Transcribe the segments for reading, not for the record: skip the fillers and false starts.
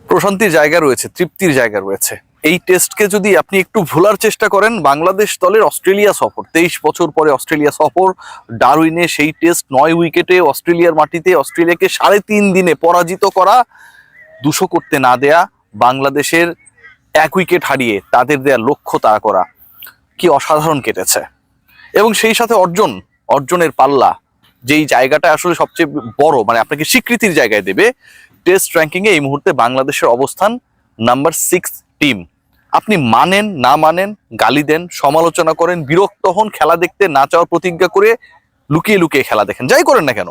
প্রশান্তির জায়গা রয়েছে, তৃপ্তির জায়গা রয়েছে। এই টেস্টকে যদি আপনি একটু ভোলার চেষ্টা করেন, বাংলাদেশ দলের অস্ট্রেলিয়া সফর, 23 বছর পরে অস্ট্রেলিয়া সফর, ডারউইনে সেই টেস্ট 9 উইকেটে অস্ট্রেলিয়ার মাটিতে অস্ট্রেলিয়াকে 3.5 দিনে পরাজিত করা, 200 করতে না দেয়া, বাংলাদেশের 1 উইকেট হারিয়ে তাদের দেয়া লক্ষ্য তাড়া করা, কি অসাধারণ কেটেছে। এবং সেই সাথে অর্জনের পাল্লা, যেই জায়গাটা আসলে সবচেয়ে বড়, মানে আপনাকে স্বীকৃতির জায়গায় দেবে। টেস্ট র্যাঙ্কিং এ এই মুহূর্তে বাংলাদেশের অবস্থান নাম্বার 6 টিম। আপনি মানেন না মানেন, গালি দেন, সমালোচনা করেন, বিরক্ত হন, খেলা দেখতে না চাওয়ার প্রতিজ্ঞা করে লুকিয়ে লুকিয়ে খেলা দেখেন, যাই করেন না কেন,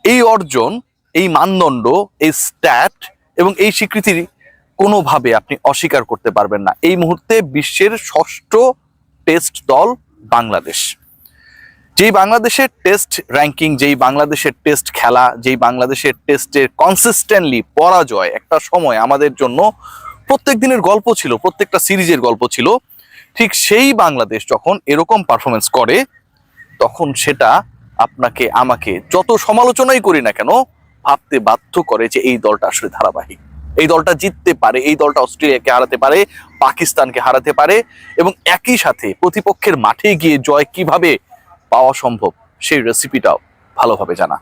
এই অর্জন, এই মানদণ্ড, এই স্ট্যাট এবং এই স্বীকৃতি কোনোভাবে আপনি অস্বীকার করতে পারবেন না। এই মুহূর্তে বিশ্বের 6ষ্ঠ টেস্ট দল বাংলাদেশ। যেই বাংলাদেশের টেস্ট র্যাঙ্কিং, যেই বাংলাদেশের টেস্ট খেলা, যেই বাংলাদেশের টেস্টের কনসিস্টেন্টলি পরাজয় একটা সময় আমাদের জন্য প্রত্যেক দিনের গল্প ছিল, প্রত্যেকটা সিরিজের গল্প ছিল, ঠিক সেই বাংলাদেশ যখন এরকম পারফরমেন্স করে, তখন সেটা আপনাকে আমাকে যত সমালোচনাই করি না কেন ভাবতে বাধ্য করে যে এই দলটা আসলে ধারাবাহিক, এই দলটা জিততে পারে, এই দলটা অস্ট্রেলিয়াকে হারাতে পারে, পাকিস্তানকে হারাতে পারে, এবং একই সাথে প্রতিপক্ষের মাঠে গিয়ে জয় কিভাবে পাওয়া সম্ভব সেই রেসিপিটাও ভালোভাবে জানা।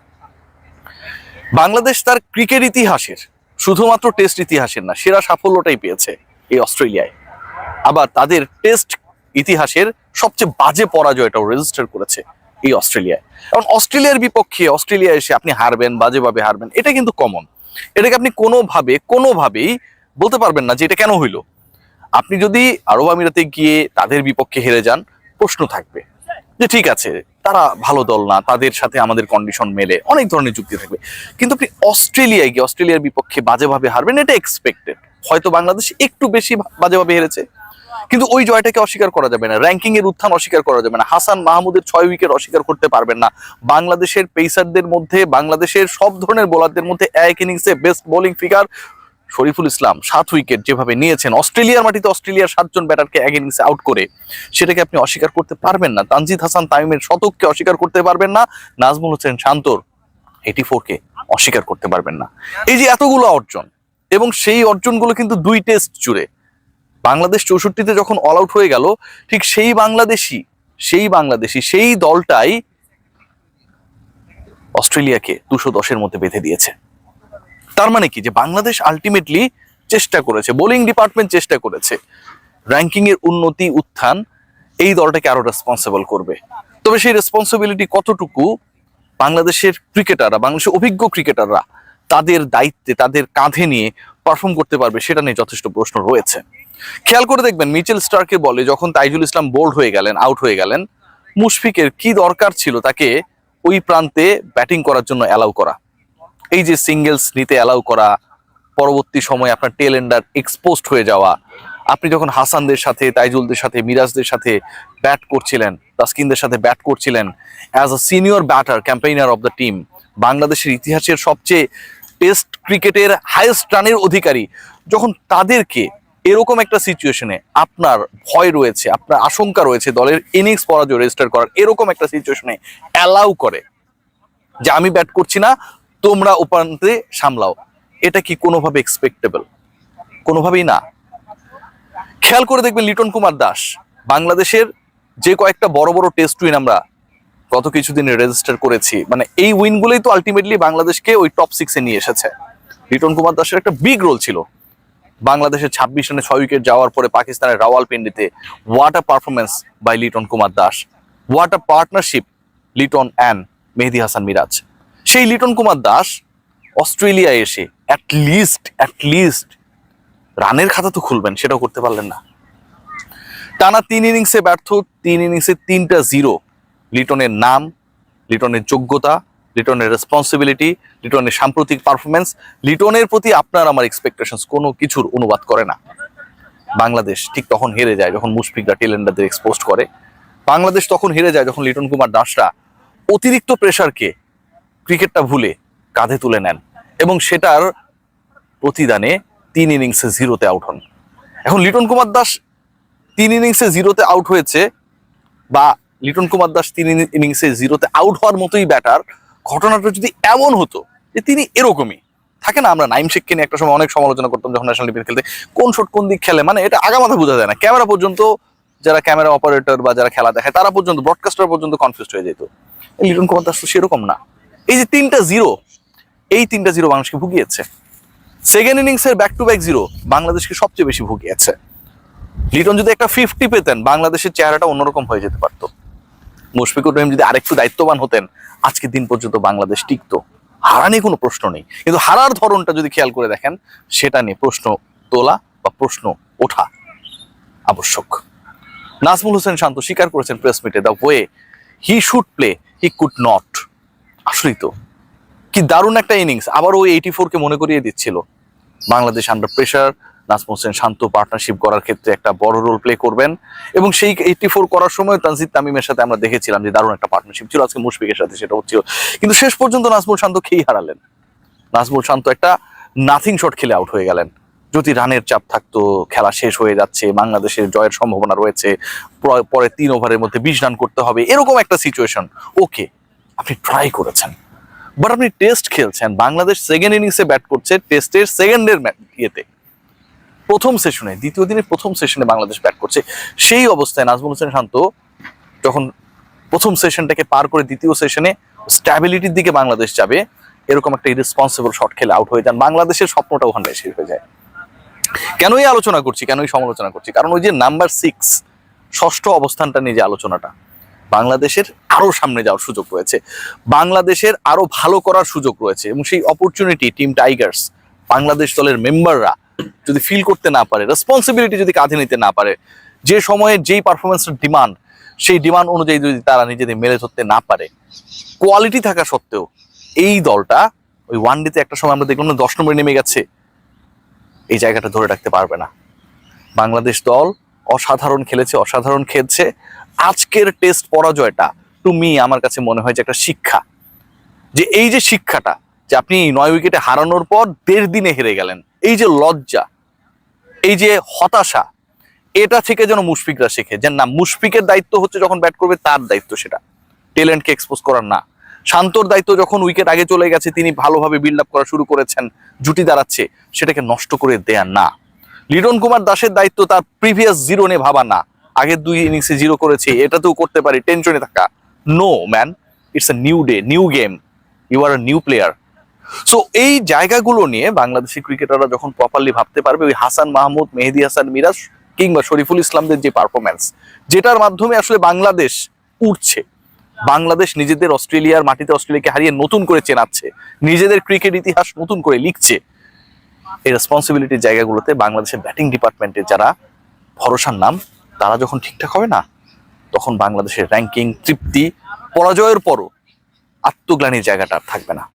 বাংলাদেশ তার ক্রিকেট ইতিহাসের, শুধুমাত্র টেস্ট ইতিহাসের না, সেরা সাফল্যটাই পেয়েছে এই অস্ট্রেলিয়ায়। আবার তাদের টেস্ট ইতিহাসের সবচেয়ে বাজে পরাজয়টাও রেজিস্টার করেছে এই অস্ট্রেলিয়ায়। কারণ অস্ট্রেলিয়ার বিপক্ষে অস্ট্রেলিয়া এসে আপনি হারবেন, বাজেভাবে হারবেন, এটা কিন্তু কমন। এটাকে আপনি কোনোভাবেই বলতে পারবেন না যে এটা কেন হইলো। আপনি যদি আরব আমিরাতে গিয়ে তাদের বিপক্ষে হেরে যান, প্রশ্ন থাকবে যে ঠিক আছে, তারা ভালো দল না, তাদের সাথে আমাদের কন্ডিশন মেলে, অনেক ধরনের যুক্তি থাকবে। কিন্তু আপনি অস্ট্রেলিয়ায় গিয়ে অস্ট্রেলিয়ার বিপক্ষে বাজেভাবে হারবেন, এটা এক্সপেক্টেড। হয়তো বাংলাদেশ একটু বেশি বাজেভাবে হেরেছে, কিন্তু ওই জয়টাকে অস্বীকার করা যাবে না, র্যাঙ্কিং এর উত্থান অস্বীকার করা যাবে না, হাসান মাহমুদের 6 উইকেট অস্বীকার করতে পারবেন না। বাংলাদেশের পেসারদের মধ্যে, বাংলাদেশের সব ধরনের বোলারদের মধ্যে এক ইনিংসে best bowling figure Shariful Islam 7 wicket যেভাবে নিয়েছেন অস্ট্রেলিয়ার মাটিতে, অস্ট্রেলিয়ার 7 জন ব্যাটারকে এক ইনিংসে আউট করে, সেটাকে আপনি অস্বীকার করতে পারবেন না। তানজিদ হাসান তামিমের শতককে অস্বীকার করতে পারবেন না, নাজমুল হোসেন শান্তর 84-কে অস্বীকার করতে পারবেন না। এই যে এতগুলো অর্জন, এবং সেই অর্জনগুলো কিন্তু 2 টেস্ট জুড়ে। বাংলাদেশ 64-তে যখন অল আউট হয়ে গেল, ঠিক সেই বাংলাদেশি সেই দলটাই অস্ট্রেলিয়াকে 210-এর মধ্যে বেঁধে দিয়েছে। তার মানে কি, যে বাংলাদেশ আলটিমেটলি চেষ্টা করেছে, বোলিং ডিপার্টমেন্ট চেষ্টা করেছে, র্যাঙ্কিং এর উন্নতি উত্থান এই দলটাকে আরো রেসপন্সিবল করবে। তবে সেই রেসপন্সিবিলিটি কতটুকু বাংলাদেশের ক্রিকেটাররা, বাংলাদেশের অভিজ্ঞ ক্রিকেটাররা তাদের দায়িত্বে, তাদের কাঁধে নিয়ে পারফর্ম করতে পারবে, সেটা নিয়ে যথেষ্ট প্রশ্ন রয়েছে। খেয়াল করে দেখবেন, মিচেল স্টার্কের বলে যখন তাইজুল ইসলাম বোল্ড হয়ে গেলেন, আউট হয়ে গেলেন, মুশফিকের কি দরকার ছিল তাকে ওই প্রান্তে ব্যাটিং করার জন্য অ্যালাউ করা, এই যে সিঙ্গেলস নিতে অ্যালাউ করা, পরবর্তী সময়ে আপনার টেল এন্ডার এক্সপোজড হয়ে যাওয়া। আপনি যখন হাসানদের সাথে, তাইজুলদের সাথে, মিরাজদের সাথে ব্যাট করছিলেন, তাসকিনদের সাথে ব্যাট করছিলেন, as a senior batter, campaigner of the team, বাংলাদেশের ইতিহাসের সবচেয়ে টেস্ট ক্রিকেটের হাইয়েস্ট রানের অধিকারী, যখন তাদেরকে এরকম একটা সিচুয়েশনে আপনার ভয় রয়েছে, আপনার আশঙ্কা রয়েছে দলের ইনিংস পরাজয় রেজিস্টার করার, এরকম একটা সিচুয়েশনে অ্যালাউ করে যে আমি ব্যাট করছি না, তোমরা উপান্তে সামলাও, এটা কি কোনোভাবে এক্সপেক্টেবল? কোনোভাবেই না। খেয়াল করে দেখবেন, লিটন কুমার দাস, বাংলাদেশের যে কয়েকটা বড় বড় টেস্ট উইন আমরা গত কিছুদিনে রেজিস্টার করেছি, মানে এই উইনগুলোই তো আলটিমেটলি বাংলাদেশকে ওই টপ 6-এ নিয়ে এসেছে। লিটন কুমার দাসের একটা বিগ রোল ছিল বাংলাদেশের 26 রানে 6 উইকেট যাওয়ার পরে পাকিস্তানের রাওয়ালপিন্ডিতে। What a performance by Liton Kumar Das, what a partnership Liton and Mehedi Hasan Miraz. সেই লিটন কুমার দাস অস্ট্রেলিয়ায় এসে অ্যাটলিস্ট রানের খাতা তো খুলবেন, সেটাও করতে পারলেন না। টানা 3 ইনিংসে ব্যর্থ, 3 ইনিংসে 3টা 0। লিটনের নাম, লিটনের যোগ্যতা, লিটনের রেসপন্সিবিলিটি, লিটনের সাম্প্রতিক পারফরমেন্স, লিটনের প্রতি আপনার আমার এক্সপেকটেশনস কোনো কিছুর অনুবাদ করে না। বাংলাদেশ ঠিক তখন হেরে যায় যখন মুশফিকরা টেলেন্ডারদের এক্সপোজ করে। বাংলাদেশ তখন হেরে যায় যখন লিটন কুমার দাসরা অতিরিক্ত প্রেসারকে ক্রিকেটটা ভুলে কাঁধে তুলে নেন, এবং সেটার প্রতিদানে 3 ইনিংসে 0-তে আউট হন। এখন লিটন কুমার দাস 3 ইনিংসে 0-তে আউট হয়েছে, বা লিটন কুমার দাস 3 ইনিংসে 0-তে আউট হওয়ার মতোই ব্যাটার, ঘটনাটা যদি এমন হতো যে তিনি এরকমই, থাকে না, আমরা নাইম শেখকে নিয়ে একটা সময় অনেক সমালোচনা করতাম যখন ন্যাশনাল টিমে খেলতে, কোন শট কোন দিক খেলে, মানে এটা আগামাথা বোঝা যায় না। ক্যামেরা পর্যন্ত, যারা ক্যামেরা অপারেটর বা যারা খেলা দেখায় তারা পর্যন্ত, ব্রডকাস্টার পর্যন্ত কনফিউজ হয়ে যেত। লিটন কুমার দাস তো সেরকম না। এই যে 3টা জিরো, এই 3টা জিরো বাংলাদেশকে ভুগিয়েছে। সেকেন্ড ইনিংসের ব্যাক টু ব্যাক জিরো বাংলাদেশকে সবচেয়ে বেশি ভুগিয়েছে। লিটন যদি একটা 50 পেতেন, বাংলাদেশের চেহারাটা অন্যরকম হয়ে যেতে পারতো। মুশফিকুর রহিম যদি আরেকটু দায়িত্ববান হতেন, আজকে দিন পর্যন্ত বাংলাদেশ টিকতো। হারা নিয়ে কোনো প্রশ্ন নেই, কিন্তু হারার ধরনটা যদি খেয়াল করে দেখেন, সেটা নিয়ে প্রশ্ন তোলা বা প্রশ্ন ওঠা আবশ্যক। নাজমুল হোসেন শান্ত স্বীকার করেছেন প্রেস মিটে, the way he should play he could not. আসলেই তো কি দারুণ একটা ইনিংস। আবার ওই 84-কে মনে করিয়ে দিচ্ছিল বাংলাদেশ আন্ডার প্রেসার, নাজমুল হোসেন শান্ত পার্টনারশিপ করার ক্ষেত্রে একটা বড় রোল প্লে করবেন। এবং সেই 84 করার সময় তানজিদ তামিমের সাথে আমরা দেখেছিলাম যে দারুণ একটা পার্টনারশিপ ছিল, আজকে মুশফিকের সাথে সেটা হচ্ছিল। কিন্তু শেষ পর্যন্ত নাজমুল শান্ত খেই হারালেন। নাজমুল শান্ত একটা নাথিং শট খেলে আউট হয়ে গেলেন। যদি রানের চাপ থাকতো, খেলা শেষ হয়ে যাচ্ছে, বাংলাদেশের জয়ের সম্ভাবনা রয়েছে, পরে 3 ওভারের মধ্যে 20 রান করতে হবে, এরকম একটা সিচুয়েশন, ওকে আপনি ট্রাই করেছেন। বাট আপনি টেস্ট খেলছেন, বাংলাদেশ সেকেন্ড ইনিংসে ব্যাট করছে, টেস্টের সেকেন্ডের ইয়েতে, প্রথম সেশনে, দ্বিতীয় দিনের প্রথম সেশনে বাংলাদেশ ব্যাট করছে। সেই অবস্থায় নাজমুল হোসেন শান্ত যখন প্রথম সেশনটাকে পার করে দ্বিতীয় সেশনে স্ট্যাবিলিটির দিকে বাংলাদেশ যাবে, এরকম একটা ইরেসপন্সিবল শট খেলে আউট হয়ে যান, বাংলাদেশের স্বপ্নটা ওখানে শেষ হয়ে যায়। কেনই আলোচনা করছি, কেনই সমালোচনা করছি, কারণ ওই যে নাম্বার 6 ষষ্ঠ অবস্থানটা নিয়ে যে আলোচনাটা, বাংলাদেশের আরো সামনে যাওয়ার সুযোগ রয়েছে, বাংলাদেশের আরো ভালো করার সুযোগ রয়েছে। এবং সেই অপরচুনিটি টিম টাইগার্স, বাংলাদেশ দলের মেম্বাররা যদি ফিল করতে না পারে, রেসপন্সিবিলিটি যদি কাঁধে নিতে না পারে, যে সময়ে যেই পারফরমেন্সের ডিমান্ড, সেই ডিমান্ড অনুযায়ী যদি তারা নিজেদের মেলে ধরতে না পারে, কোয়ালিটি থাকা সত্ত্বেও এই দলটা ওই ওয়ানডেতে একটা সময় আমরা দেখলাম না 10 নম্বরে নেমে গেছে, এই জায়গাটা ধরে রাখতে পারবে না। বাংলাদেশ দল অসাধারণ খেলেছে, অসাধারণ খেলছে। আজকের টেস্ট পরাজয়টা টু মি, আমার কাছে মনে হয় যে একটা শিক্ষা, যে এই যে শিক্ষাটা, যে আপনি 9 উইকেটে হারানোর পর 1.5 দিনে হেরে গেলেন, এই যে লজ্জা, এই যে হতাশা, এটা থেকে যেন মুশফিকরা শেখে যে না, মুশফিকের দায়িত্ব হচ্ছে যখন ব্যাট করবে তার দায়িত্ব সেটা, ট্যালেন্টকে এক্সপোজ করার না। শান্তর দায়িত্ব যখন উইকেট আগে চলে গেছে, তিনি ভালোভাবে বিল্ড আপ করা শুরু করেছেন, জুটি দাঁড়াচ্ছে, সেটাকে নষ্ট করে দেয়া না। লিটন কুমার দাসের দায়িত্ব তার প্রিভিয়াস জিরো নিয়ে ভাবা না, আগের 2 ইনিংসে জিরো করেছে, এটাতেও করতে পারি, টেনশনে থাকা। No man, it's a new day, new game, you are a new player. So এই জায়গাগুলো নিয়ে বাংলাদেশি ক্রিকেটাররা যখন প্রপারলি ভাবতে পারবে, ওই হাসান মাহমুদ, মেহেদী হাসান মিরাজ কিংবা শরীফুল ইসলামদের যে পারফরমেন্স, যেটার মাধ্যমে আসলে বাংলাদেশ উঠছে, বাংলাদেশ নিজেদের অস্ট্রেলিয়ার মাটিতে অস্ট্রেলিয়াকে হারিয়ে নতুন করে চেনাচ্ছে, নিজেদের ক্রিকেট ইতিহাস নতুন করে লিখছে, এই রেসপন্সিবিলিটির জায়গাগুলোতে বাংলাদেশের ব্যাটিং ডিপার্টমেন্টে যারা ভরসার নাম, তারা যখন ঠিকঠাক হবে না, তখন বাংলাদেশের র্যাঙ্কিং, তৃপ্তি, পরাজয়ের পরও আত্মগ্লানির জায়গাটা আর থাকবে না।